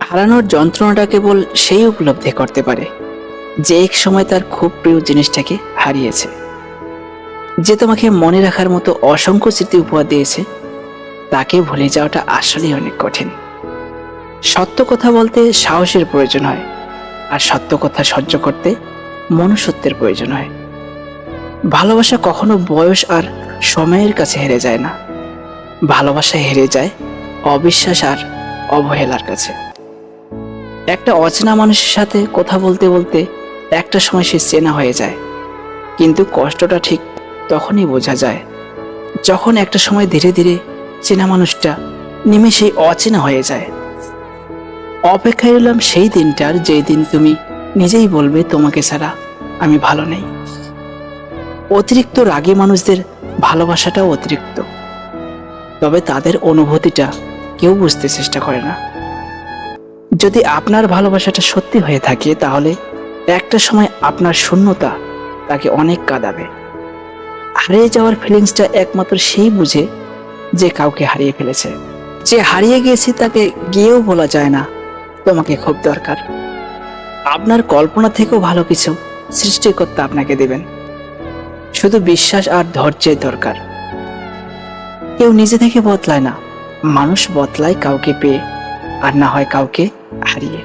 হারানোর যন্ত্রণাটা কেবল সেই উপলব্ধি করতে পারে যে এক সময় তার খুব প্রিয় জিনিসটাকে হারিয়েছে। যে তোমাকে মনে রাখার মতো অসংখ্য স্মৃতি উপহার দিয়েছে, তাকে ভুলে যাওয়াটা আসলেই অনেক কঠিন। সত্য কথা বলতে সাহসের প্রয়োজন হয়, আর সত্য কথা সহ্য করতে মনুষ্যত্বের প্রয়োজন হয়। ভালোবাসা কখনো বয়স আর সময়ের কাছে হেরে যায় না। ভালোবাসা হেরে যায় অবিশ্বাস আর অবহেলার কাছে। একটা অচেনা মানুষের সাথে কথা বলতে বলতে একটা সময় সে চেনা হয়ে যায়, কিন্তু কষ্টটা ঠিক তখনই বোঝা যায় যখন একটা সময় ধীরে ধীরে চেনা মানুষটা নিমেষেই অচেনা হয়ে যায়। অপেক্ষায় রইলাম সেই দিনটার, যেই দিন তুমি নিজেই বলবে তোমাকে ছাড়া আমি ভালো নেই। অতিরিক্ত রাগী মানুষদের ভালোবাসাটাও অতিরিক্ত, তবে তাদের অনুভূতিটা কেউ বুঝতে চেষ্টা করে না। যদি আপনার ভালোবাসাটা সত্যি হয়ে থাকে, তাহলে একটা সময় আপনার শূন্যতা তাকে অনেক কাঁদাবে। হারিয়ে যাওয়ার ফিলিংসটা একমাত্র সেই বুঝে যে কাউকে হারিয়ে ফেলেছে। যে হারিয়ে গিয়েছে তাকে গিয়েও বলা যায় না তোমাকে খুব দরকার। আপনার কল্পনা থেকেও ভালো কিছু সৃষ্টি করতে আপনাকে দেবেন। শুধু বিশ্বাস আর ধৈর্যের দরকার। কেউ নিজে থেকে বদলায় না, মানুষ বদলায় কাউকে পেয়ে, আর না হয় কাউকে হারিয়ে।